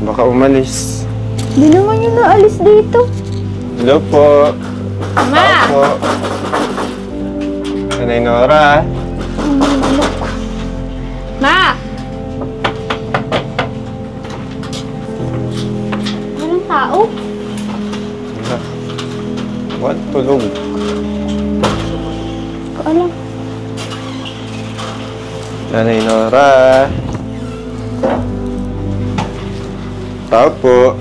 Baka umalis. Hindi naman yun naalis dito. Hello po. Ma! Ako po. Nanay Nora. Ma! Walang tao? What? Tulog. Alam. Nanay Nora. Tao po.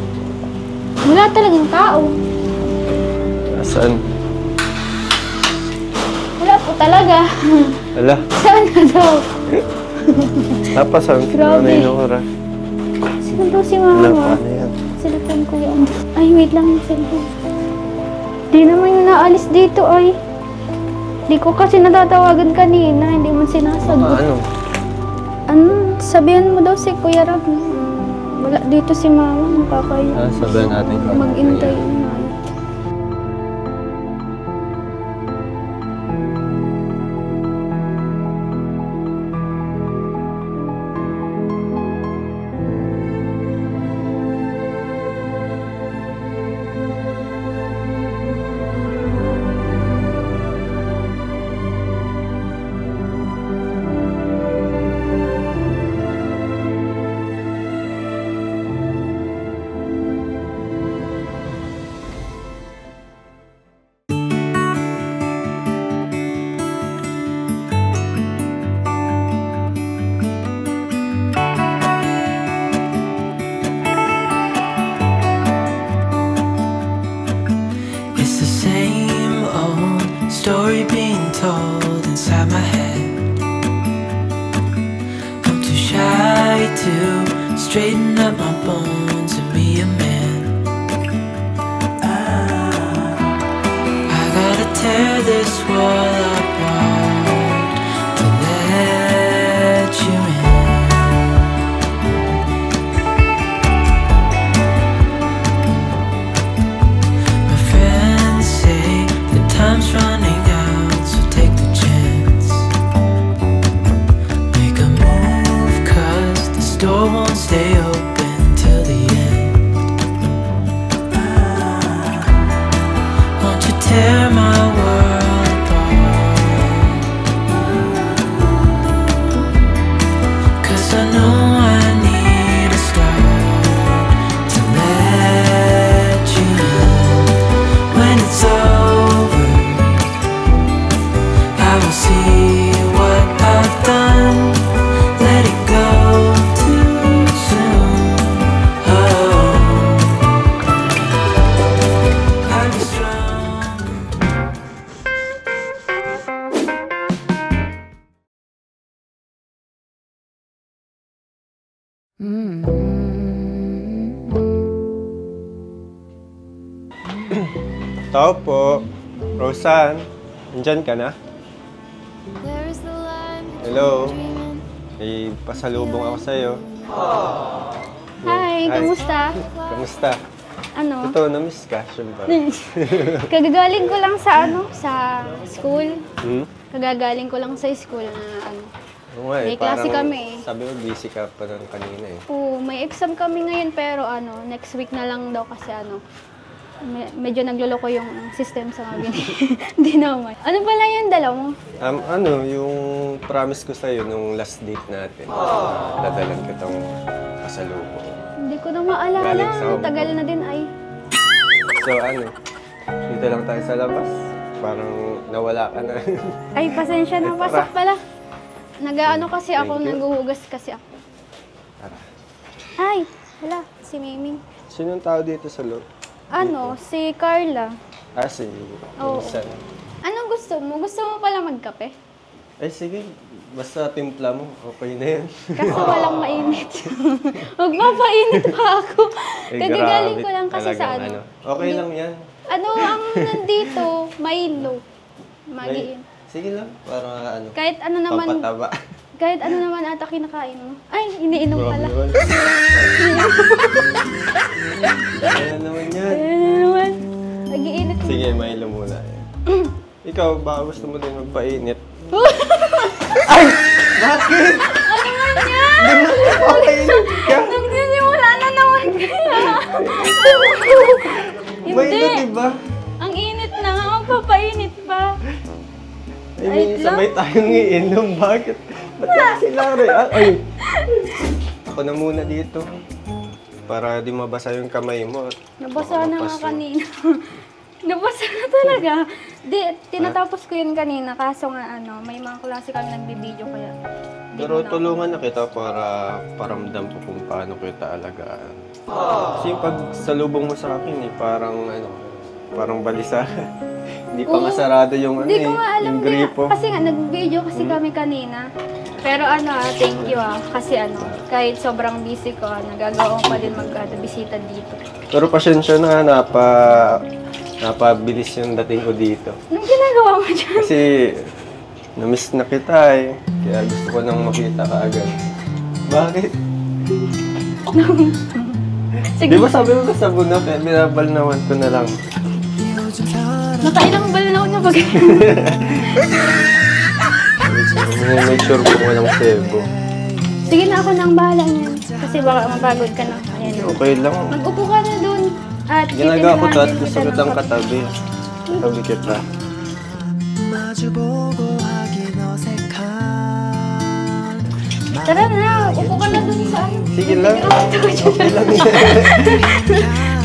Wala talagang tao. Nasaan? Wala po talaga. Ala. Saan na daw? Napasaan si Grabe. Nanay Nora. Sino daw si Wala, Mama? paano yan? Cellphone ko yun. Ay, wait lang yung cellphone. Di naman yung naalis dito ay. Di ko kasi natatawagan kanina. Hindi man sinasagot. Ano? Ano? Sabihan mo daw si Kuya Rab. Wala dito si Mama. Nakakaya. Sabihan natin. Mag-intay na. Story being told inside my head. I'm too shy to straighten up my bones and be a man. I gotta tear this wall apart to let you in. My friends say the time's running out, so take the chance. Make a move, 'cause the store won't stay open till the end. Won't you tear my world apart? 'Cause I know I need a start to let you in. When it's over, I will see what I've done. Letting go too soon. Oh, I'll be stronger. Tao po. Rosan, nandyan ka na? Hello. May pasalubong ako sa'yo. Hi, kamusta? Kamusta? Ano? Totoo, na-miss ka, syempre. Kagagaling ko lang sa sa school. Hmm? Kagagaling ko lang sa school na Oo nga May klase parang kami eh. Sabi mo, busy ka pa nun kanina eh. Oo, may exam kami ngayon pero next week na lang daw kasi medyo nagloloko yung system sa mga Hindi naman. Ano pala yung dala mo? Yung promise ko sa'yo nung last date natin. Dadalan kitang pasalubong. Hindi ko na maalala. Galing sa home. Tagal na din ay. So dito lang tayo sa labas. Parang nawala ka na. Ay, pasensya na. Tara. Pasok pala. Kasi ako, Thank you. naghuhugas kasi ako. Tara. Ay, wala. Si Miming. Sinong tao dito sa loob? Si Carla. Si Oo. Insan. Anong gusto mo? Gusto mo pala magkape? Ay, sige. Basta timpla mo. Okay na yan. Kaso walang mainit. Magpapainit pa ako. Kagagaling ko lang kasi sa Talagang Okay lang yan. ang nandito, Milo. Magiin. Sige lang. Para Kahit ano naman, pampataba. kahit ano naman ata kinakain mo. Ay, iniinom pala. Ayan naman yan. Ayan naman. Nagiinit. Sige, Milo muna. Ikaw, baka gusto mo din magpainit. Bakit? Ano man yan? Papainit ka? Nagsisimula na naman May ito, diba? Ang init na nga, ang papainit pa. I mean, sabay tayong iinom. Bakit? Ba't kasi lang rin? Ay! Ako na muna dito. Para di mabasa yung kamay mo. Nabasa na nga kanina. Nabasa na talaga. Di, tinatapos ko yun kanina. Kaso nga may mga klase kami nagbibideo kaya. Pero tulungan na kita para paramdam ko kung paano kita alagaan. Kasi yung pagsalubong mo sa akin parang balisa. Hindi pa masarado yung Hindi ko nga alam yung gripo. Kasi nga, nag-video kasi kami kanina. Pero thank you Kasi kahit sobrang busy ko, nagagawa ko pa din bisita dito. Pero pasensya na, napabilis yung dating ko dito. Anong ginagawa mo dyan? Kasi na-miss na kita eh. Kaya gusto ko nang makita ka agad. Bakit? Sige. Di ba sabi mo sa bunak eh, binabalnawan ko na lang. Nakailang bal na ako na pag Make sure kung walang sebo. Sige na, ako nang bahala niyan. Kasi baka mapagod ka na. Ayan. Okay lang. Mag-upo ka na dun. At Ginagawa ko to at titimplahan gusto kita kitang ng kape. katabi. Katabi kita. Tara na, upo ka na dun sa Sige lang. Okay lang yan.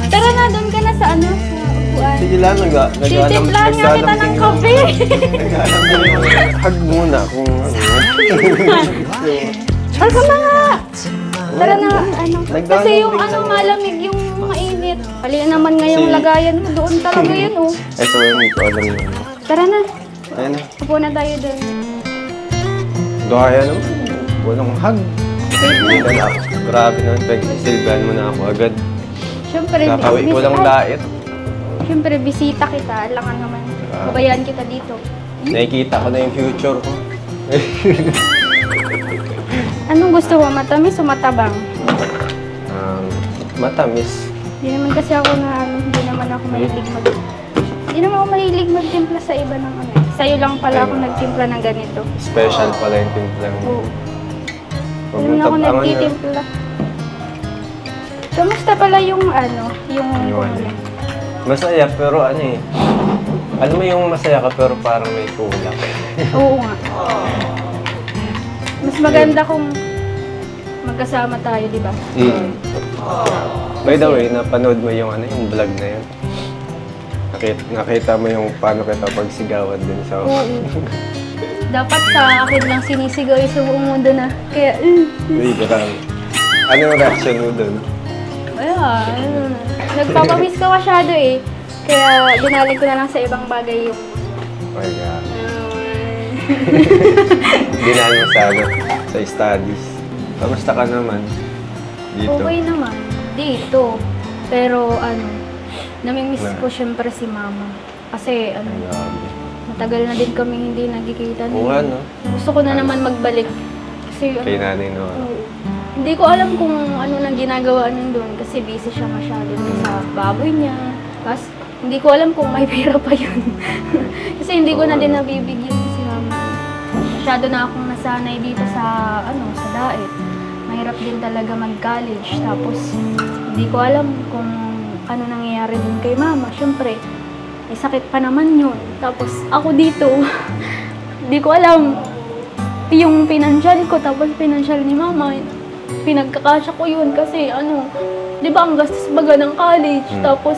Tara na, dun ka na sa sa upuan. Sige lang, Titimplahan nga kita ng kape. Nag-aalam mo yung hug muna kung ano. Tara na nga! Tara na, Kasi yung Nagdadambing lang. malamig yung mainit. Pali naman ngayong Kasi- lagayan mo, doon talaga yun, oh. Eh, so hindi ko alam yun. Tara na, Ayun na. upo na tayo doon. Daya naman. Walang hug. Hindi na lang. Grabe naman. Silbahan mo na ako agad. Siyempre, Kakawin ko lang dait. Siyempre, bisita kita. Alangan naman. Babayaan kita dito. Nakikita ko na yung future ko. Anong gusto mo? Matamis o matabang? Matamis. Hindi naman kasi ako hindi naman ako mahilig magtimpla sa iba ng ano. Sa'yo lang pala ako nagtimpla ng ganito. Special pala yung timplang mo. Oo. Hindi naman ako nagtitimpla. Kamusta pala yung yung Masaya pero ano eh. Alam mo yung masaya ka pero parang may kulang. Oo nga. Mas maganda kung magkasama tayo, di ba? By the way, napanood mo yung yung vlog na yun? Nakita mo yung paano kita pagsigawan din sa... Oo. Dapat sa akin lang sinisigaw yung sa buong mundo na. Kaya, Uy, grabe. Ano yung reaction mo dun? nagpapamiss ka masyado eh. Kaya dinalig ko na lang sa ibang bagay yung... Oh my God. Dinaan mo sa studies. Kamusta ka naman dito? Okay naman. Dito. Pero namimiss ko syempre si mama. Kasi Grabe. matagal na din kami hindi nagkikita. Oo nga, no? Gusto ko na naman magbalik. Kasi Kay nanay, no? oo. Hindi ko alam kung ano nang ginagawa doon kasi busy siya masyado dun sa baboy niya. Tapos hindi ko alam kung may pera pa yun. Kasi hindi ko na din nabibigyan si mama. Masyado na akong nasanay dito sa sa diet. Mahirap din talaga mag-college. Tapos hindi ko alam kung ano nangyayari dun kay mama. Siyempre, may sakit pa naman yun. Tapos ako dito, hindi ko alam yung financial ko. Tapos financial ni mama, pinagkakasya ko yun kasi di ba ang gastos baga ng college. Tapos,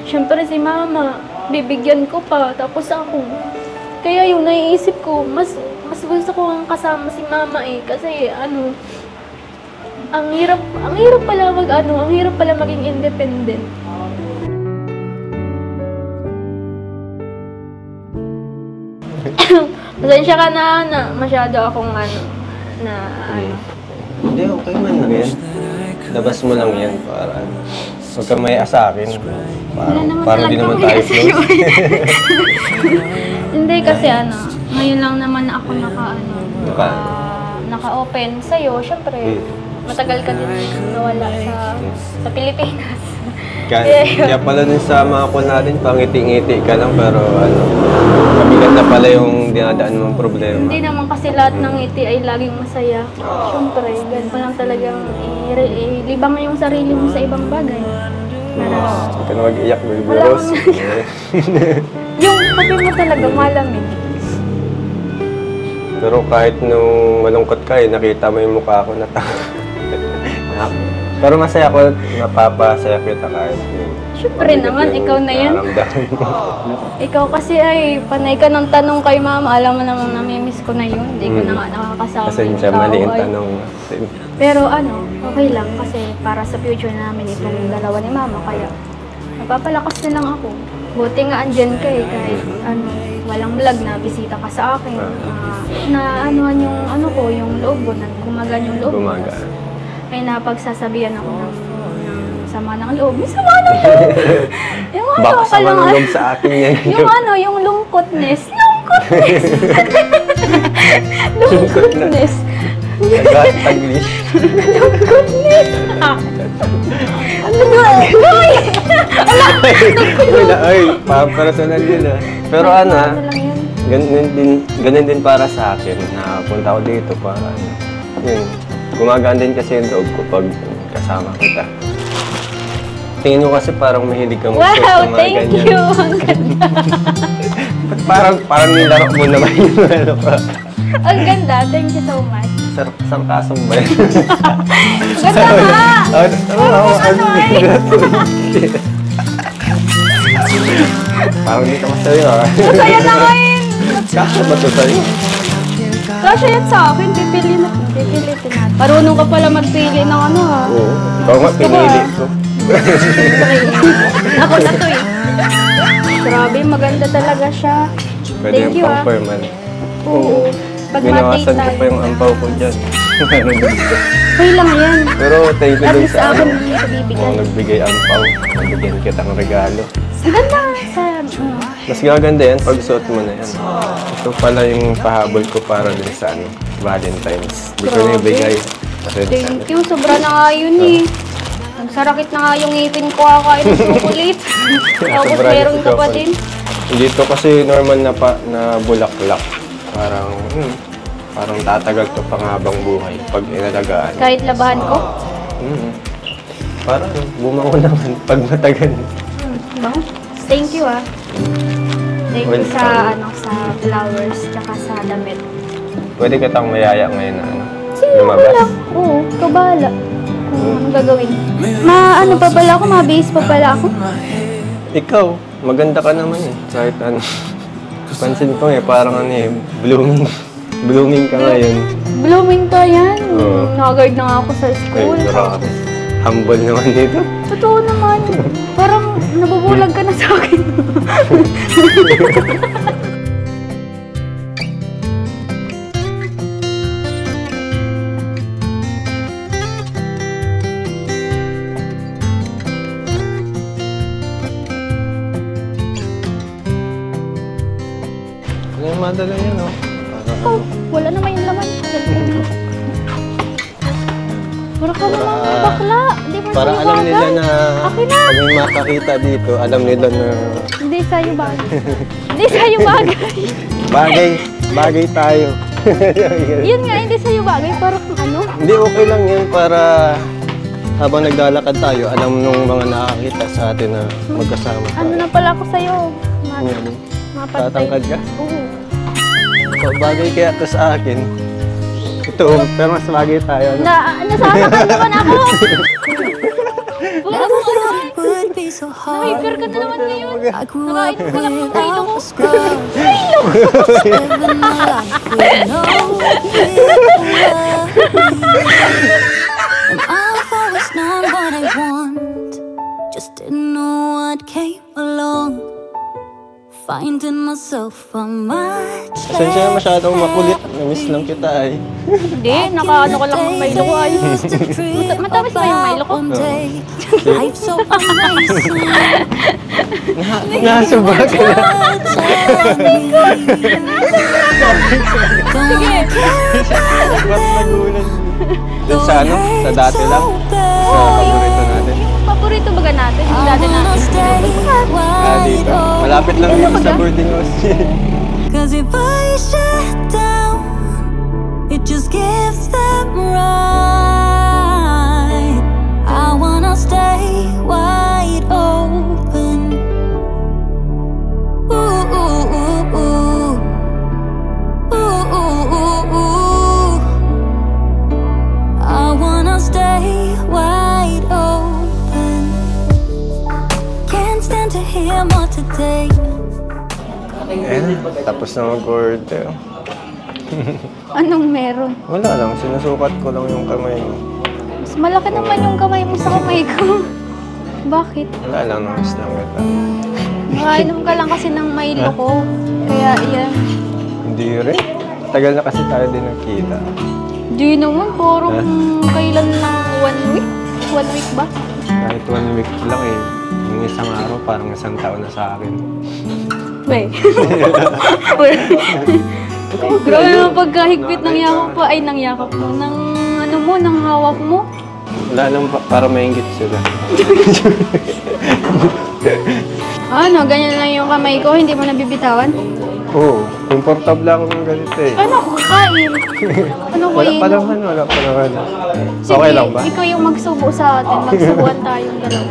syempre si mama, bibigyan ko pa. Tapos ako, kaya yung naiisip ko, mas gusto ko ang kasama si mama eh. Kasi ang hirap pala ang hirap pala maging independent. Pasensya ka na masyado akong Hindi, okay man lang yan. Labas mo lang yan para huwag kang may asakin. Para di naman tayo close. Hindi kasi ngayon lang naman ako naka-open sa'yo. Syempre, matagal ka din nawala sa Pilipinas. Kaya pala dun sa mga call natin, pangiti-ngiti ka lang pero mabigat na pala yung dinadaan mong problema. Hindi naman kasi lahat ng ngiti ay laging masaya. Syempre, ganun pa lang talagang ilibang yung sarili mo sa ibang bagay. Huwag ka na mag-iyak, baby Wala Rose. Yung kape mo talaga malamig. Pero kahit nung malungkot ka nakita mo yung mukha ko na Pero masaya ko, napapasaya kita kahit yun. Siyempre naman, ikaw na yan. Nararamdaman mo. Ikaw kasi ay, panay ka ng tanong kay mama. Alam mo naman, namimiss ko na yun. Hindi ko na nga nakakasama Pasensya, yung tao, mali yung ay. tanong. Pero okay lang kasi para sa future namin itong dalawa ni mama. Kaya napapalakas na lang ako. Buti nga andyan ka kahit walang vlog na bisita ka sa akin. Na anuhan yung yung loob ko, gumagaan yung loob ko. Gumagaan. Ay napagsasabihan ako ng sama ng loob. May sama ng loob! Yung Baka sama ng loob sa akin yan. yung lungkotness. Lungkotness! Lungkotness! Taglish. Lungkotness! Ay, personal yun Pero ganun din para sa akin na punta ko dito para yun. Gumagaan din kasi yung loob ko pag kasama kita. Tingin mo kasi parang mahilig kang mag-share sa mga ganyan. Thank you! Ang ganda! parang nilaro mo naman yung Ang ganda, thank you so much. Sarkasong ba yan? Ganda nga! Parang hindi ka masaya Masaya na ngayon! Kasya ba ito sa'yo? Kasya yan sa akin, pipilitin natin. Marunong ka pala magpili ng Oo, ikaw nga pinili ko. Ako na to Grabe, maganda talaga siya. Pwede Thank you yung pang-perman. Oo. Pag Binawasan ko pa yung ampaw ko dyan. Okay lang yan. Pero thank you At din least sa ako bibigyan. nagbigay ampaw. Nabigyan kitang regalo. Ang ganda sa... Mas gaganda yan pag suot mo na yan. Ito pala yung pahabol ko para din sa Valentine's. Hindi ko na ibigay. Thank you. Sobra na nga yun Nagsarakit na nga yung ngipin ko kakain ng chocolate. Tapos meron ka pa din. Dito kasi normal na bulaklak. Parang tatagal to pang habang buhay pag inalagaan. Kahit labahan ko? Parang bumango naman pag matagal. Thank you Thank you sa flowers tsaka sa damit. Pwede kitang mayaya ngayon na Sige, okay lang. Oo, ikaw bahala. Kung anong gagawin. Pa pala ako, ma-base pa pala ako. Ikaw, maganda ka naman kahit Pansin ko parang blooming. Blooming ka ngayon. Blooming ka yan. Oo. Nag-guard na nga ako sa school. Ay, grabe. Humble naman dito. Totoo naman. Parang nabubulag ka na sa akin. Ano yung madala yan, Wala naman yung laman. Para ka naman bakla. Di mo Para sa'yo alam nila bagay. na Akin na. pag may makakita dito, alam nila na Hindi sa'yo bagay. Hindi sa'yo bagay. bagay tayo. Yun nga, hindi sa'yo bagay. Parang Hindi, okay lang yan para habang naglalakad tayo, alam nung mga nakakita sa atin na magkasama tayo. Ano na pala ako sa'yo? Yan. Mapatay. Tatangkad ka? Oo. So, bagay kaya to sa akin. Ito, pero mas bagay tayo. Nasasakal naman ako. Would be so hard. Hyper ka na naman ngayon. I grew Nakain up ko lang ng without kailo ko. a scrub. Living my life with no and I've always known what I want. Just didn't know what came along. Finding myself on much Pasensya na masyadong makulit. Namiss lang kita ay. Hindi, nakaano ko lang ng Milo ko ay. Matamis ba yung Milo ko? Life's so amazing. Nasubak ka na. Ba't nagulan? Doon sa sa dati lang. Sa paborito natin. Paborito baga natin? Yung dati natin. Dito. Malapit lang dito sa boarding house. Cause if I shut down, it just gives them right. I wanna stay wide today. Ayan, tapos na mag-order. Anong meron? Wala lang, sinusukat ko lang yung kamay mo. Mas malaki naman yung kamay mo sa kamay ko. Bakit? Wala lang, nangis lang kita. Nakainom ka lang kasi ng Milo ko. Kaya yan. Hindi rin. Tagal na kasi tayo din nagkita. Di naman, parang kailan lang 1 week? 1 week ba? Kahit 1 week lang eh. Yung isang araw, parang isang taon na sa akin. Wait. Grabe naman pagkahigpit ng yakap pa. Ay, ng yakap mo. Ng ano mo, ng hawak mo. Wala lang para maingit sila. Ano, ganyan lang yung kamay ko, hindi mo nabibitawan? Oo, comfortable lang ng ganito eh. Ano ako kain? Ano ko Wala pa naman, wala pa naman. Okay lang ba? Ikaw yung magsubo sa atin. Magsubuan tayong dalawa.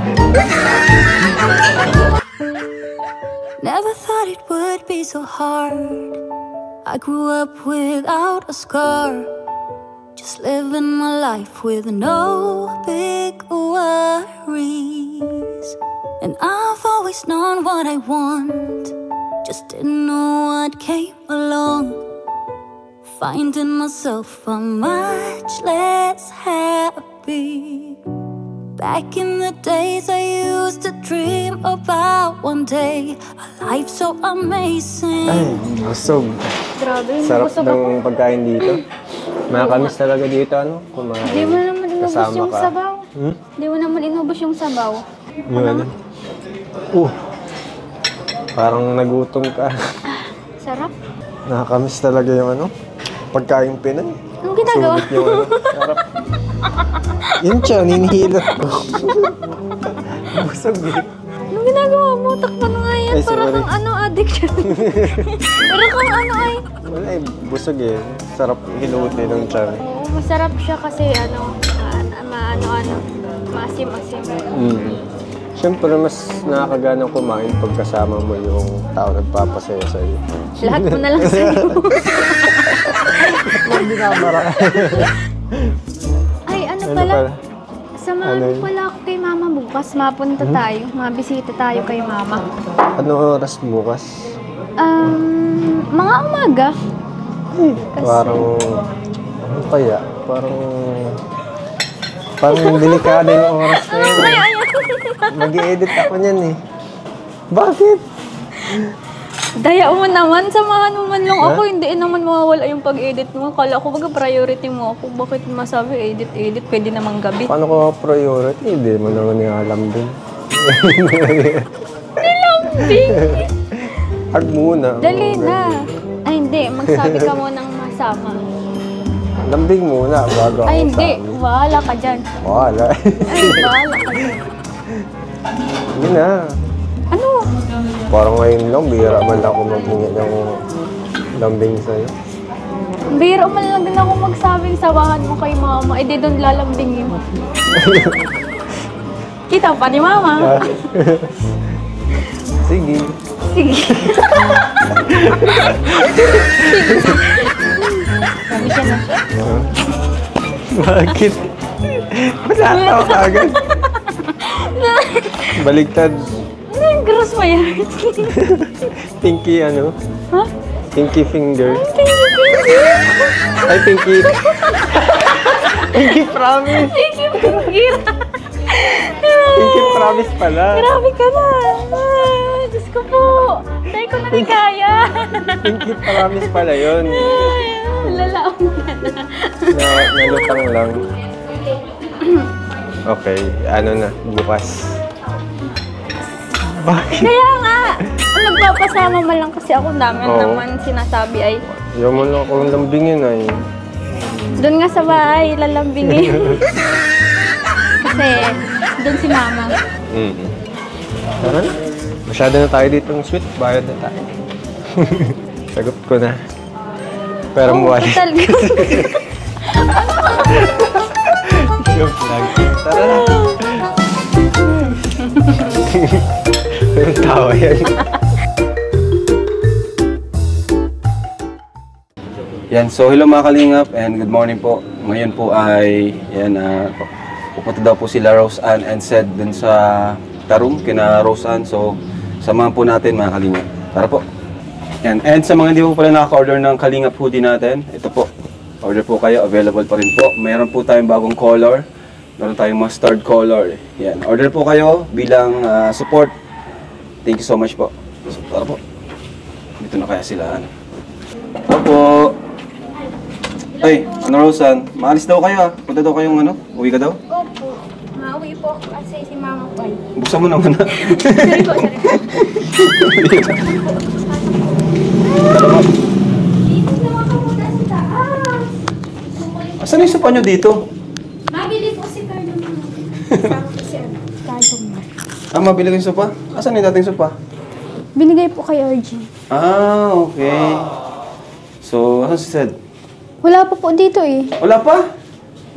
Never thought it would be so hard. I grew up without a scar, just living my life with no big worries. And I've always known what I want, just didn't know what came along. Finding myself a much less happy. Back in the days I used to dream about one day a life so amazing. Ay, busog. Grabe, Sarap nabusog ako. ng pagkain dito. Makakamis talaga dito, ano? Kumain. Hindi mo naman inubos Kasama yung ka. sabaw. Hindi mo naman inubos yung sabaw. Yung ano? Parang nagutom ka. Sarap. Nakakamis talaga yung ano? Pagkain Pinay. Anong ginagawa? Sulit yung ano? Sarap. Yun siya, ninihilot ko. Busog eh. Anong ginagawa mo? Takpan mo nga yan. Ay, Para sorry. kang ano, addiction. Para kang ano ay. Wala eh, busog eh. Sarap hiluti ng tiyan. Oo, masarap siya kasi ano, maasim-asim. Siyempre, mas nakakagana kumain pag kasama mo yung tao nagpapasaya sa'yo. Lahat mo na lang sa'yo. Hindi na mara. Ay, ano Ano pala? pala? Samahan Ano mo yun? pala ako kay mama bukas. Mapunta tayo. Mabisita tayo kay mama. Ano oras bukas? Mga umaga. Parang, ano kaya? Parang delikado yung oras na yun. Mag-i-edit ako niyan eh. Bakit? Daya mo naman. Samahan mo man lang ako. Hindi naman mawawala yung pag-edit mo. Kala ko baga priority mo ako. Bakit masabi edit? Pwede namang gabi. Paano ko priority? Hindi mo naman yung alam din. Nilambing! Hag muna. Dali na. Ay, hindi. Magsabi ka mo ng masama. Lambing muna bago ako Ay, hindi. sabi. Bahala ka dyan. Wala. Ay, bahala ka dyan. Hindi na. Ano? Parang ngayon lang, bihira man lang ako maghingi ng lambing sa'yo. Biro man lang din ako magsabing sabahan mo kay mama. Eh, di doon lalambingin mo. Kita pa ni mama. Sige. Sige. Sabi siya na. Bakit? Masataw ka agad. Baligtad. Gross mo yan. Pinky ano? Ha? Pinky finger. Ay, pinky. Pinky promise. Thank you, Pinky. Pinky promise pala. Grabe ka na. Ah, Diyos ko po. Dahil ko na rin kaya. Pinky promise pala yun. Lalaong ka na. Nalutang lang. Okay, ano na, bukas. Bakit? Kaya nga. Nagpapasama man lang kasi ako naman Oo. naman sinasabi ay Ayaw mo lang akong lambingin ay. doon nga sa bahay lalambingin. Kasi doon si mama. Tara na. Masyado na tayo dito ng sweet. Bayad na tayo. Sagot ko na. Pero mo wali. Talaga. Joke lang. Tara na. Anong tawa yan? Yan, so hello mga kalingap and good morning po. Ngayon po ay pupunta daw po sila Rose Ann and Sed dun sa Tarum, kina Rose Ann. So samahan po natin mga kalingap. Tara po. Yan. And sa mga hindi po pala nakaka-order ng kalingap hoodie natin, ito po. Order po kayo, available pa rin po. Mayroon po tayong bagong color. Meron tayong mustard color. Yan. Order po kayo bilang support. Thank you so much po. So, tara po. Dito na kaya sila. Opo. Ay, ano Rosan? Maalis daw kayo Punta daw kayong uwi ka daw? Opo. Mauwi po ako kasi si mama po. Buksan mo naman Sorry po, sorry po. Dito naman ako muna sa taas. Asan yung sopa nyo dito? Mabili po si Carlo mo. Kasama po si Carlo mo. Mabili ko yung sopa? Asan yung dating sopa? Binigay po kay Arjun. Okay. So, asan si Sed? Wala pa po dito eh. Wala pa?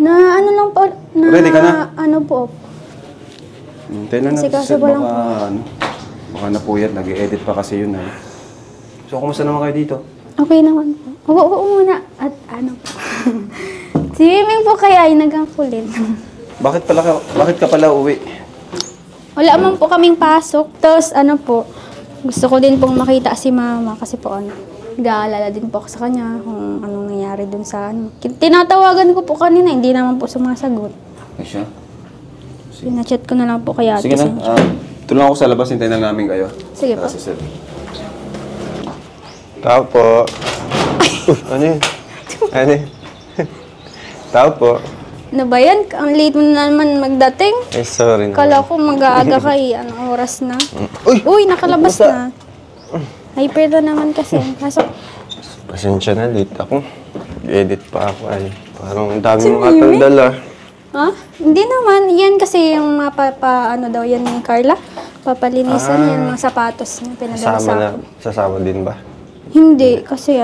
Na ano lang po. Na, Ready ka na? Ano po. Hintay na Kasi si kaso Sed. walang- Baka napuyat. Nag-edit pa kasi yun So, kumusta naman kayo dito? Okay naman po. Oo muna. At ano po. Swimming po kaya ay nagkakulit. Bakit ka pala uwi? Wala man po kaming pasok. Tapos ano po, gusto ko din pong makita si mama kasi po nag-aalala din po ako sa kanya kung anong nangyari dun sa Tinatawagan ko po kanina, hindi naman po sumasagot. Ay siya? Pinachat ko na lang po kaya. Sige na. Tulungan ako sa labas. Hintayin na namin kayo. Sige po. Si Sed. Tao po. Ano yun? Ano yun? Tao po. Ano ba yan? Ang late mo na naman magdating. Ay, sorry naman. Kala ko mag-aaga kay anong oras na. Uy, nakalabas na. Hyper na naman kasi. Pasok. Pasensya na, late ako. Edit pa ako ay. Parang ang dami mong atang dala. Ha? Hindi naman. Yan kasi yung ano daw yan ni Carla. Papalinisan yan mga sapatos niya. Pinadala sa akin. Sasama din ba? Hindi. Kasi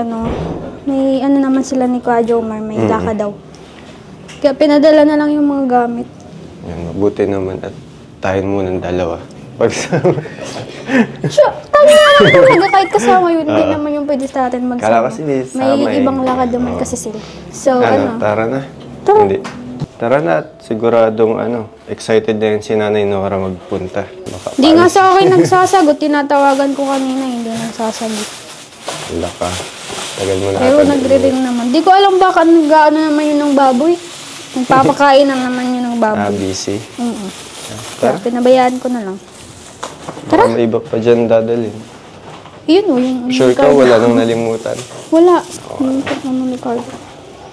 may naman sila ni Kuya Jomar. May laka daw. Kaya pinadala na lang yung mga gamit. Yan, mabuti naman at tayo muna ng dalawa. Pagsama. Sure, tama na lang talaga kahit kasama yun. Hindi naman yung pwede sa atin magsama. Kala kasi may sama may ibang lakad naman kasi sila. So, Tara na. Tara. Hindi. Tara na at siguradong excited na yun si Nanay Nora magpunta. Baka Hindi nga sa akin nagsasagot. Tinatawagan ko kanina, hindi nagsasagot. Wala ka. Tagal mo na. Pero nagre-ring naman. Di ko alam baka nag-ano naman yun ng baboy. Nagpapakain na naman yun ng baboy. busy. Kaya pinabayaan ko na lang. Tara. May iba pa dyan dadalhin. Yun yung Sure ka, wala nang nalimutan. Wala. Yung ni Carlo.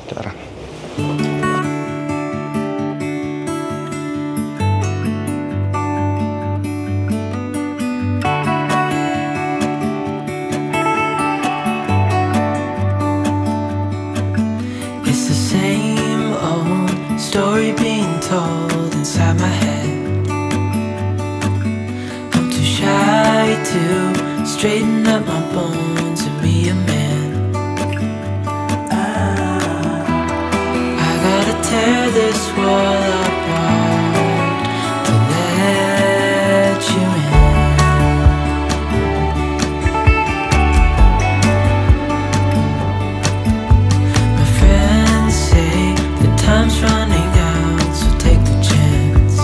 Tara. It's the same old story being told inside my head. I'm too shy to straighten up my bones and be a man. I gotta tear this wall apart to let you in. My friends say the time's running out, so take the chance.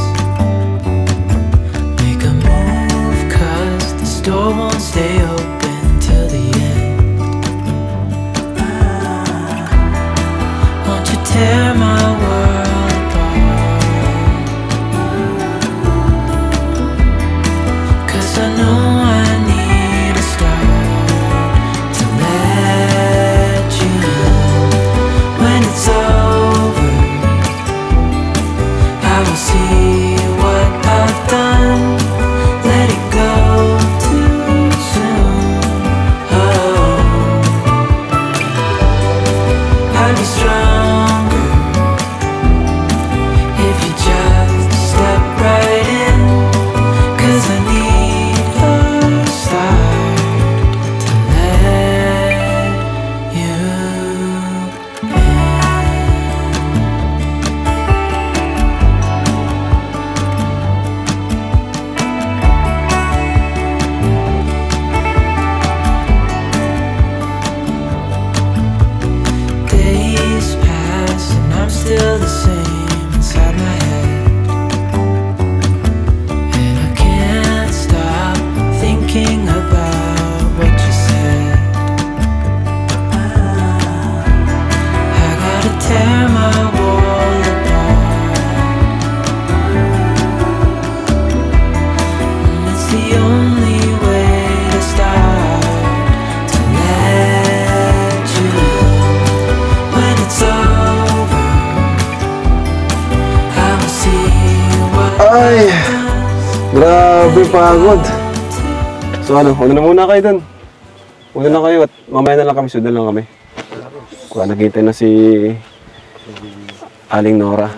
Make a move, 'cause the store won't stay open till the end. Won't you tear my world apart? Ay! Grabe pagod. So ano, una na muna kayo dun. Una na kayo at mamaya na lang kami, sundan lang kami. Kung naghihintay na si Aling Nora.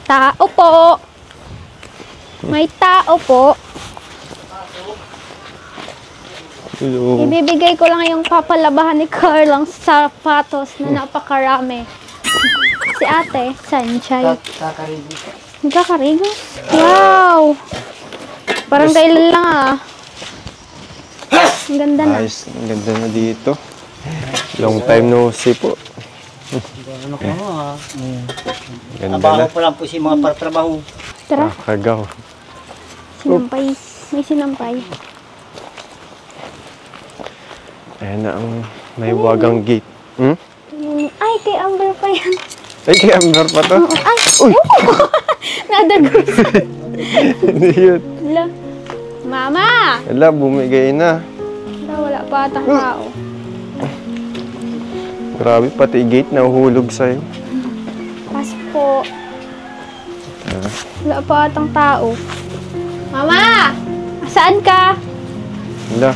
Tao po. May tao po. Hello. Ibibigay ko lang yung papalabahan ni Carl ang sapatos na napakarami. Si ate, Sanchay. Nagkakarigos. Wow! Parang kailan lang ah. Ang ganda na. Ayos, ang ganda na dito. Long time no see po. Ganda na. Trabaho pa lang po si mga paratrabaho. Tara, Kagaw. sinampay. May sinampay. Ayan na ang may wagang gate. Hmm? Ay, kay Amber pa yan. Ay, kay Amber pa to? Ay! Uy! Nadagos. Hindi yun. Hala. Mama! Wala, bumigay na. Wala pa atang tao. Grabe, pati gate nahuhulog sa'yo. Pas po. Wala pa atang tao. Mama! Saan ka? Wala.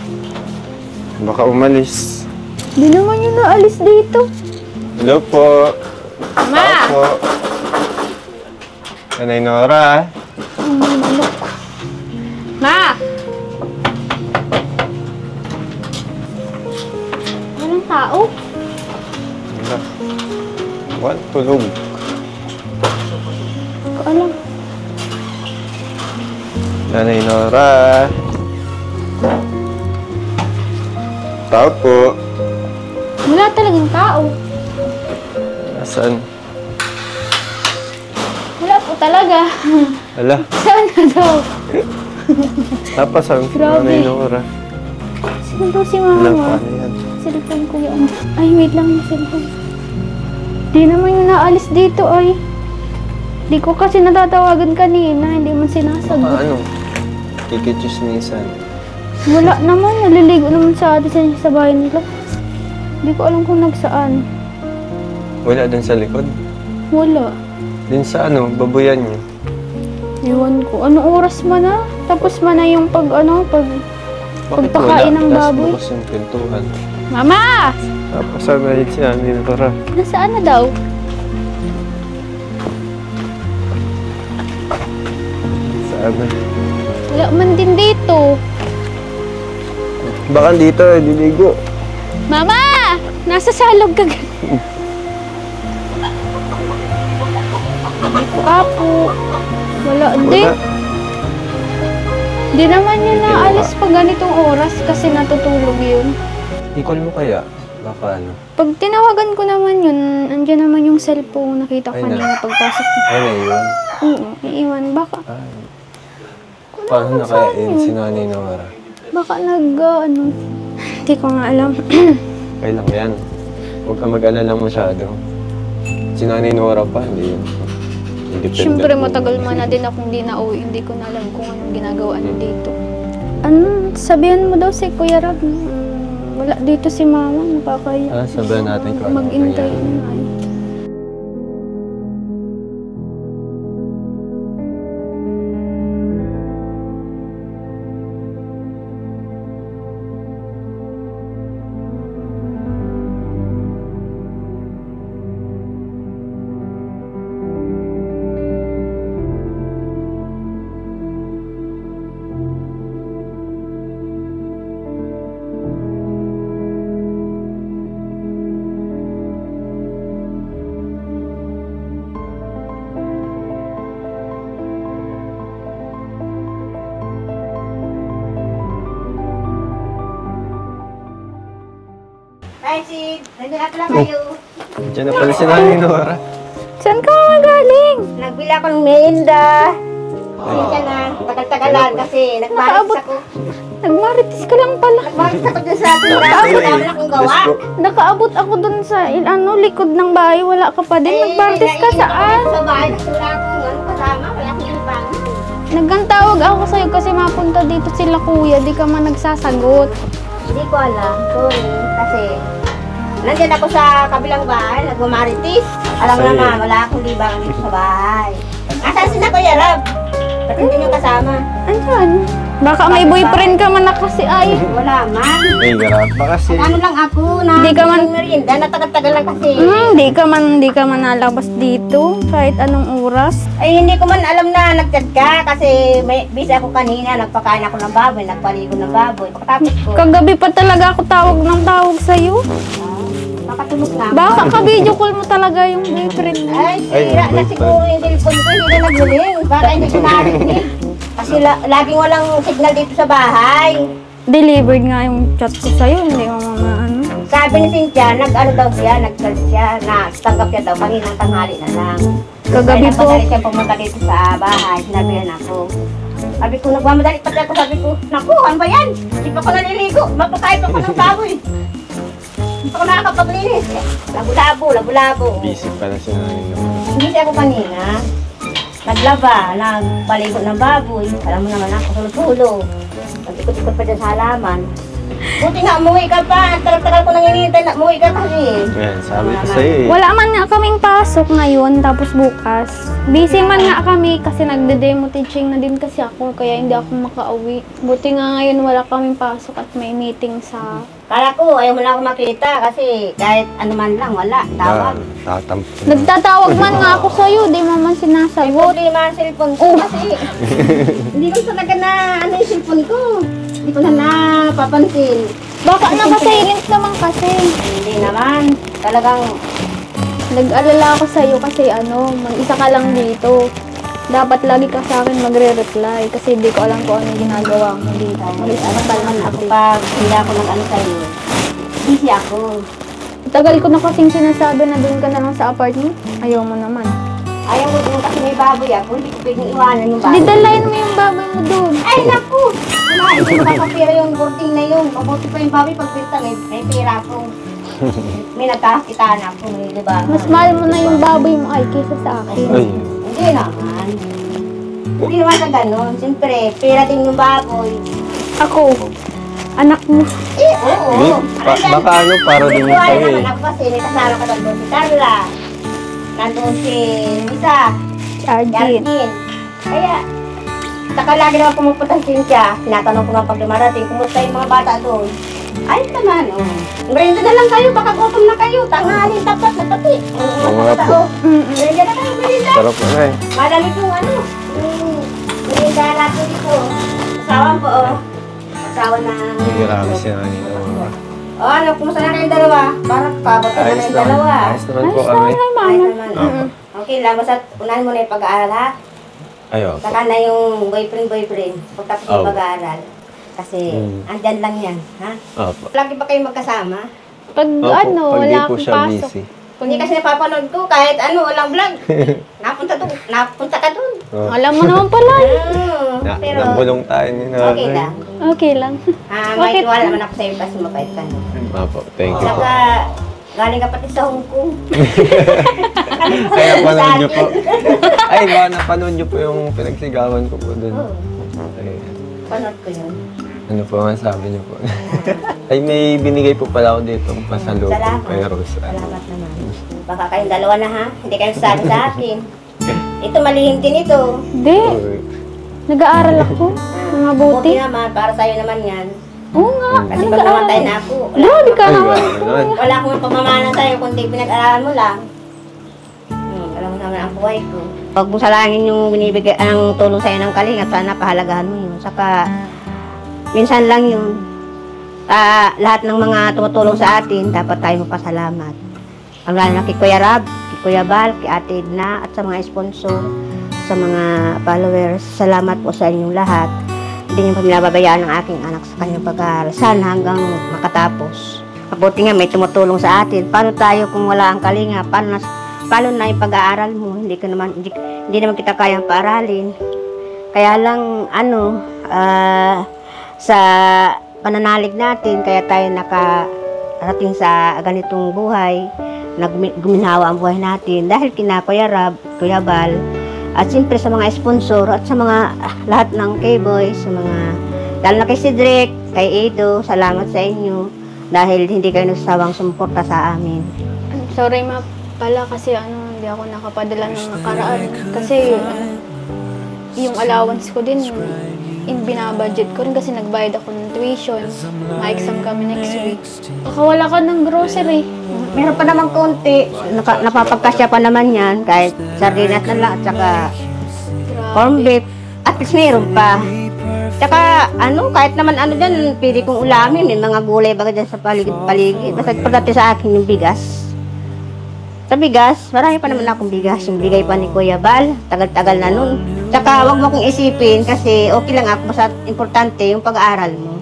Baka umalis. Di naman yun naalis dito. Hello po. Mama! Po. Nanay Nora. Ang manok. Ma! Walang tao? Wala. Wala, tulog. Hindi ko alam. Nanay Nora. Tao po. Wala talagang tao. Nasaan? Wala po talaga. Ala, Saan na daw? napasang si Grabe. Nanay Nora. Sino daw si Alam Mama? paano yan. Cellphone ko yun. Ay, wait lang yung cellphone. Di naman yung naalis dito ay. Di ko kasi natatawagan kanina. Hindi man sinasagot. Ano? Kikichismisan. Wala naman. Naliligo naman sa atin sa bahay nila. Di ko alam kung nagsaan. Wala dun sa likod. Wala. Din sa ano, babuyan niyo. Ewan ko. Anong oras man na? Tapos man na yung Bakit pagpakain wala? ng Last baboy. bukas yung pintuan. Mama! Napasama rin si Nanay Nora. Nasaan na daw? Saan na? Wala man din dito. Baka dito, diligo. Mama! Nasa salog ka. Apo. Wala din. Wala. Di naman yun naalis pag ganitong oras kasi natutulog yun. Ikol mo kaya? Baka ano? Pag tinawagan ko naman yun, andyan naman yung cellphone. Nakita ko Ay, kanina pagpasok ko. Ay, na yun. Oo, iiwan. Baka, Ay. Paano na kaya yun si Nanay Nora? baka hindi ko nga alam. Okay lang yan. Huwag ka mag-alala masyado. Si Nanay Nora pa, hindi yun. Independent Siyempre woman. matagal man na din akong di nauwi. Hindi ko na alam kung anong ginagawa niya dito. Sabihan mo daw si Kuya Rab. Wala dito si Mama. Nakakaya. Sabihan natin kung ano Mag-intay nangyari. na. Ay. Ay, Sid, nandiyan na pala kayo. Diyan na pala si Nanay Nora. Saan ka magaling? Nagbili ako ng merienda. Pasensya na, tagal-tagalan kasi nagmaris ako. Nagmarites ka lang pala. Nagmaris ako dun sa tindahan, madami na akong gawa. Nakaabot ako dun sa likod ng bahay. Wala ka pa din. Nagmarites ka naiinip ako saan? dun sa bahay kasi wala akong kasama, wala akong inipan. Nagkantawag ako sa'yo kasi mapunta dito sila kuya. Di ka man nagsasagot. Hindi ko alam, sorry, kasi nandiyan ako sa kabilang bahay, nagmamaritis. Alam mo Sige. naman, wala akong libangan dito sa bahay. Asan sila Kuya Rab? Ba't hindi nyo kasama? Andyan. Baka may boyfriend ka man na kasi ay. Wala man. Ay, grabe. Baka kasi... Ano lang ako na Hindi ka man- merienda, natagal-tagal lang kasi. Di ka man nalabas dito kahit anong oras. Ay, hindi ko man alam na nag-chat ka kasi may busy ako kanina. Nagpakain ako ng baboy, nagpaligo ng baboy. Pagkatapos ko, Kagabi pa talaga ako tawag ng tawag sa'yo. makatulog na ako. Baka ka-video call mo talaga yung boyfriend mo. Ay, Ay, sira na wait siguro yung cellphone ko, hindi na naghuling. Baka hindi ko narinig. Kasi laging walang signal dito sa bahay. Delivered nga yung chat ko sa'yo, hindi mo mga ano. Sabi ni Cynthia, nag-ano daw siya, nag-chat siya, na tanggap siya daw, kaninang tanghali na lang. Kagabi Ay, po. nagmadali siya pumunta dito sa bahay, sinabihan ako. Sabi ko, nagmamadali pati ako, sabi ko, naku, ano ba yan? Hindi pa ko naliligo, magpakain pa ko ng baboy. Hindi pa ko nakakapaglinis. Labo-labo. Busy pala si nanay naman. Hindi siya ako kanina. Naglaba, nagpaligo ng baboy. Alam mo naman ako, sulo-sulo. Nag-ikot-ikot pa dyan sa halaman. Buti nga, umuwi ka pa. Tagal-tagal ko nang hinihintay na umuwi ka kasi. Ayan, sabi ko sa'yo eh. Wala man nga kaming pasok ngayon, tapos bukas. Busy man nga kami kasi nagde-demo teaching na din kasi ako, kaya hindi ako makauwi. Buti nga ngayon wala kaming pasok at may meeting sa... Kala ko, ayaw mo na ako makita kasi kahit ano man lang, wala. Tawag. Tatampo. Nagtatawag man nga ako sa'yo, di mo man Ay, sinasagot. problema ang cellphone ko kasi. Hindi ko talaga na ano yung cellphone ko. Hindi ko na napapansin. Baka naka-silent naman kasi. Hindi naman. Talagang, Nag-alala ako sa'yo kasi mag-isa ka lang dito. Dapat lagi ka sa akin magre-reply kasi hindi ko alam kung ano yung ginagawa mo dito. Mag-isa ka pa lang ako ako. pag hindi ako nag-ano sa'yo, busy ako. Tagal ko na kasing sinasabi na doon ka na lang sa apartment. Ayaw mo naman. Ayaw mo din kasi may baboy ako. Hindi ko pwedeng iwanan yung Di baboy. dalayan mo yung baboy mo doon. Ay, naku! Wala, hindi makakapira yung boarding na yun. Mabuti pa yung baboy pag pinta, may pira ako. May nagkakakitaan ako, di ba? Mas mahal mo na yung baboy mo ay kaysa sa akin. Ay, Hindi naman. Hindi naman sa ganun. Siyempre, pira din yung baboy. Ako, anak mo. Eh, oo. baka ano, para din yun sa'yo eh. Naman ako kasi may kasama ka doon si Carla. Nandun si Misa. Si Arjin. Yarkin. Kaya, saka lagi naman pumupunta si Cynthia. Tinatanong ko nga pag dumarating, kumusta yung mga bata doon? Ayos naman, oh. Merienda na lang kayo, baka gutom na kayo. Tanghali, tapat na pati. Oo nga po. Merienda na kayo, merienda. Sarap na eh. Madami pong yung merienda natin dito. Asawan po, oh. Asawa na. Grabe si nanay naman. Oh, ano, kumusta na kayong dalawa? Parang kabot na Ayos yung naman. dalawa. Ayos naman po Ayos kami. naman, Ayos mama. naman. Okay lang, basta unahin mo na yung pag-aaral, ha? Ayo. Saka na yung boyfriend. Pagtapos Oh. yung pag-aaral. Kasi, andyan lang yan, ha? Opo. Lagi ba kayo magkasama? Pag Opo, ano, pag di wala po akong siya pasok. busy. Kung hindi kasi napapanood ko, kahit ano, walang vlog. Napunta ka dun. Oh. Alam mo naman pala. Pero, Nabulong tayo ni nanay. okay lang. Okay lang. May Bakit? tiwala naman ako sa'yo kasi mabait ka, no? Opo, thank you po. Saka, galing ka pati sa Hong Kong. Kaya panood niyo po. Ay, baka napanood niyo po yung pinagsigawan ko po dun. Ay, Panood ko yun. ano po ang sabi niyo po? Ay, may binigay po pala ako dito pasalubong Salamat. kay Rose. Salamat naman. Baka kayong dalawa na, ha? Hindi kayo sabi sa akin. Ito, malihim din ito. Hindi. Nag-aaral ako. Mga buti. Buti naman, para sa'yo naman yan. Oo nga. Kasi pag namatay na ako, Di ka Ay, naman. grabe naman. wala akong pamamana sa'yo, kundi pinag-aralan mo lang. Alam mo naman ang buhay ko. Huwag mong salangin yung binibigay ang tulong sa'yo ng kalinga, sana pahalagahan mo yun. Saka, minsan lang yun. Lahat ng mga tumutulong sa atin, dapat tayo magpasalamat. Ang lalo na kay Kuya Rab, kay Kuya Bal, kay Ate Edna, at sa mga sponsor, sa mga followers. Salamat po sa inyong lahat. Hindi niyo pa binababayaan ang aking anak sa kanyang pag-aaral. Sana hanggang makatapos. Mabuti nga may tumutulong sa atin. Paano tayo kung wala ang kalinga? Paano na yung pag-aaral mo? Hindi naman kita kayang paaralin. Kaya lang, sa pananalig natin, kaya tayo nakarating sa ganitong buhay, guminhawa ang buhay natin dahil kina Kuya Rab, Kuya Bal, at siyempre sa mga sponsor at sa mga lahat ng K-Boys, sa mga, lalo na kay Cedric, kay Edo, salamat sa inyo dahil hindi kayo nagsasawang sumuporta sa amin. Sorry ma pala kasi hindi ako nakapadala ng nakaraan. Kasi yung allowance ko din, binabudget ko rin kasi nagbayad ako ng tuition. Ma-exam kami next week. Wala ka ng grocery. Meron pa naman konti. Napapagkasya pa naman yan. Kahit sardinas na lang at saka corn beef. At least meron pa. Tsaka kahit naman dyan, pili kong ulamin. May mga gulay baga dyan sa paligid-paligid. Basta pagdating sa akin yung bigas. Sa bigas, marami pa naman akong bigas. Yung bigay pa ni Kuya Bal. Tagal-tagal na nun. Tsaka wag mo kong isipin kasi okay lang ako. Basta importante yung pag-aaral mo.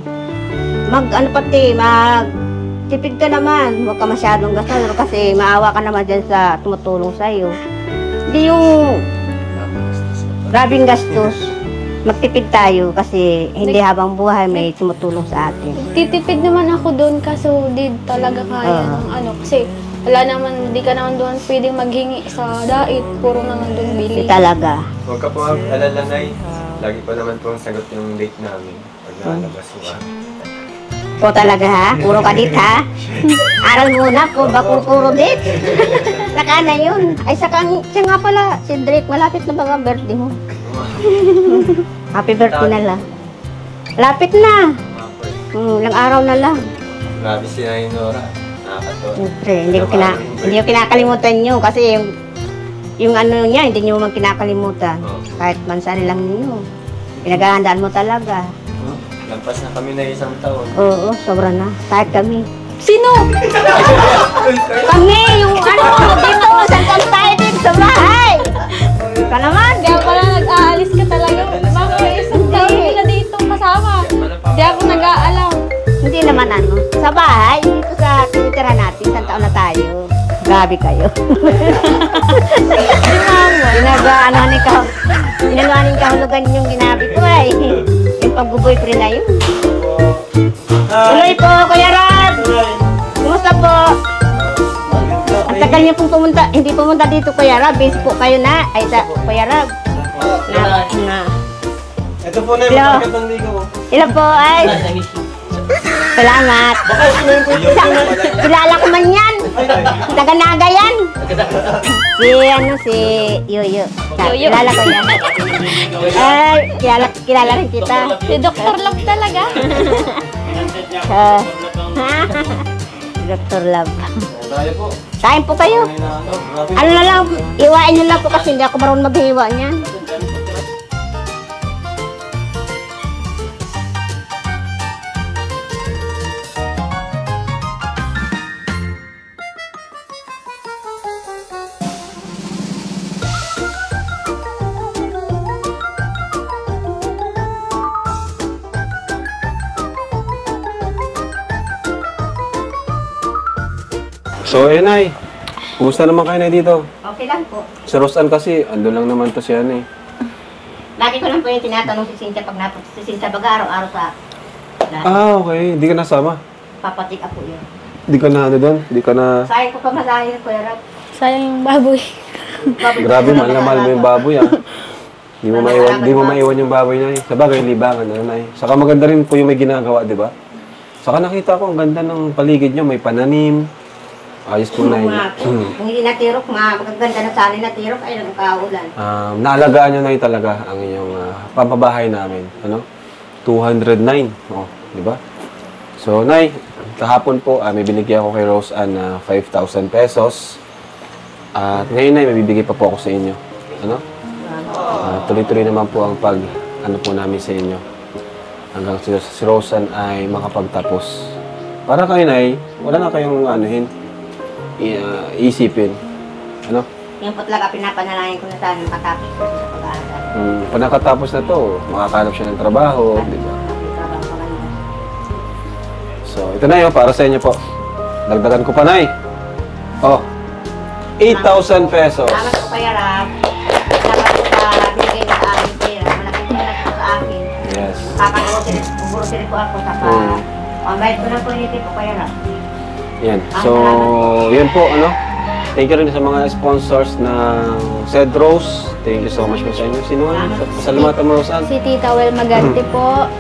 Tipid ka naman. Huwag ka masyadong gastos kasi maawa ka naman dyan sa tumutulong sa'yo. Hindi yung grabing gastos. Magtipid tayo kasi hindi habang buhay may tumutulong sa atin. Titipid naman ako doon kaso di talaga kaya ng kasi wala naman, di ka naman doon pwedeng maghingi sa dait. Puro naman doon bili. Hindi talaga. Huwag ka po mag-alala, Nay. Lagi pa naman po ang sagot yung date namin pag nalabas mo ka. Po talaga ha? Puro ka dit ha? Aral muna po, bako puro dit. Saka na yun. Ay siya nga pala, si Drake, malapit na ba ang birthday mo? Happy birthday na lang. Lapit na. Ilang araw na lang. Grabe si Nay Nora. Nakakatawa. Siyempre, hindi ko kinakalimutan nyo kasi yung niya, hindi nyo man kinakalimutan. Kahit mansari lang ninyo. Pinaghahandaan mo talaga. Lampas na kami na isang taon. Oo, sobra na. Kahit kami. Sino? Kami, yung dito, saan tayo dito sa bahay. Ka naman. Kaya pala nag-aalis ka talaga. Mga isang taon nila dito kasama. Di ako nag-aalam. Hindi naman sa bahay, dito sa tinitira natin, isang taon na tayo. Grabe kayo. Inanuanin kahulugan yung ginabi ko ay. Yung pag-boyfriend na yun. Tuloy po, Kuya Rab! Kumusta po? Ang tagal niyo pong pumunta, hindi pumunta dito, Kuya Rab. Busy po kayo na. Ay, Kuya Rab. Ito po na yung magkakatang ligo. Ilan po ay? Salamat. Kilala ko man yan. Taga-Naga yan. Si Yoyo. Kilala ko yan. Ay, kilala rin kita. Si Dr. Love talaga. Dr. Love. Tayo po. Kain po kayo. Ano na lang, iwain nyo lang po kasi hindi ako marunong maghiwa niyan. So, Nay. Kumusta naman kayo na dito? Okay lang po. Si Rosan kasi, ando lang naman to siya eh. Lagi ko lang po yung tinatanong si Cynthia pag napunta si Cynthia baga araw-araw sa Okay. Hindi ka nasama? papatik po yun. Hindi ka na doon? Hindi ka na... Sayang ko pa masahin, Kuya Rab. Sayang yung baboy. Grabe, mahal na mahal mo yung baboy Di mo maiwan yung baboy na Sa bagay, libangan Nay. Saka maganda rin po yung may ginagawa, di ba? Saka nakita ko, ang ganda ng paligid nyo. May pananim. Ayos po, Nay. Kung hindi natirok, magaganda na sana natirok, ay nagkaulan. Naalagaan nyo, Nay, talaga ang inyong pampabahay namin. 209. Di ba? So, Nay, kahapon po, may binigyan ako kay Rose na 5,000 pesos. At ngayon, Nay, may bibigay pa po ako sa inyo. Tuloy-tuloy naman po ang po namin sa inyo. Hanggang si Rosan ay makapagtapos. Para kayo, Nay, wala na kayong isipin. Yung po talaga pinapanalangin ko na sana makatapos ko sa pag-aaral. Pag nakatapos na to, makakalap siya ng trabaho, di ba? So, ito na yun, para sa inyo po. Dagdagan ko pa, Nay. 8,000 pesos. Salamat po, Kuya Rab. Salamat po sa binigay na sa akin, Kuya Rab. Malaking tulong po sa akin. Yes. Kakagurusiri po ako sa pambayad ko na po nito po, Kuya Rab. Yan. So, yun po, Thank you rin sa mga sponsors ng Cedros. Thank you so much po sa inyo. Sino? Pasalamatan mo, Rosan. Si Tita Wel Magante po.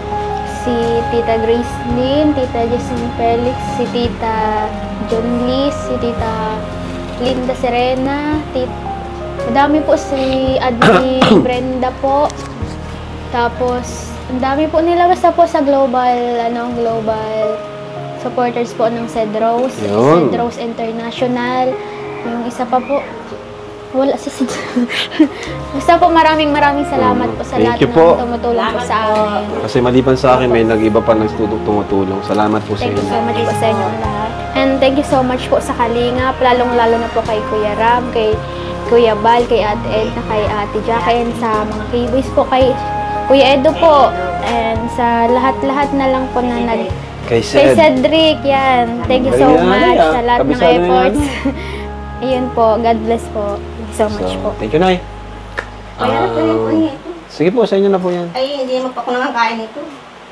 Si Tita Grace Lynn, Tita Jessie Felix, si Tita John Liz, si Tita Linda Serena, madami po si Admi Brenda po, Tapos, ang dami po nila basta po sa global supporters po ng Cedros, Yun. Cedros International. Yung isa pa po, wala si Cedros. Basta po maraming salamat po sa Thank lahat you po. ng tumutulong po sa amin. Kasi maliban sa akin, may nag-iba pa tumutulong. Salamat po sa Thank you inyo. so much po sa inyong lahat. And thank you so much po sa Kalingap, lalong-lalo na po kay Kuya Ram, kay Kuya Bal, kay Ate Edna, kay Ate Jackie, and sa mga K-Boys po, kay Kuya Edo po, and sa lahat-lahat na lang po na Kay kay Cedric, yan. Thank you so Galing na, much ah. sa lahat ng Kabisado na efforts. Ayun po, God bless po. Thank you so much po. Thank you, Nay. Kaya na po yun po ito. Sige po, sa inyo na po yan. Ay, hindi naman pa ako naman kain ito.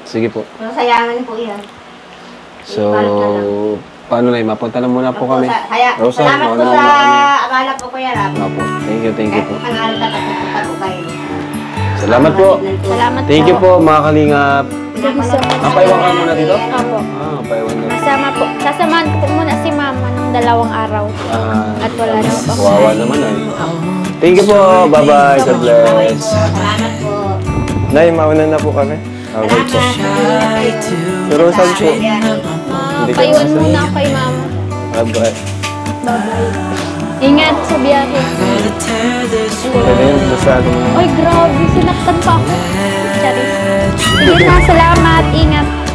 Sige po. Masayangan po yan. So, paano na mapunta na muna po kami. Rosa, Salamat po mauna sa na kami. akala po Kuya Ram. Opo. Thank you po. Kahit nangalit at pupunta po kayo. Salamat po. Salamat Thank you po, mga kalingap. Thank you so much. Paiwan ka muna dito? Opo. Paiwan na. Kasama po. Sasamahan ko po muna si Mama ng 2 araw. At wala na po. Kawawa naman ay. Thank you po. Bye-bye. God bless. Salamat po. Nay, mauna na po kami. Okay po. Pero saan po? Hindi ka Paiwan nasa- muna ako kay Mama. Bye-bye. Bye-bye. Ingat sa biyahe. Pwede yung dasalo mo. Ay, grabe. Sinaktan pa ako. Charis. Sige na, salamat. Ingat.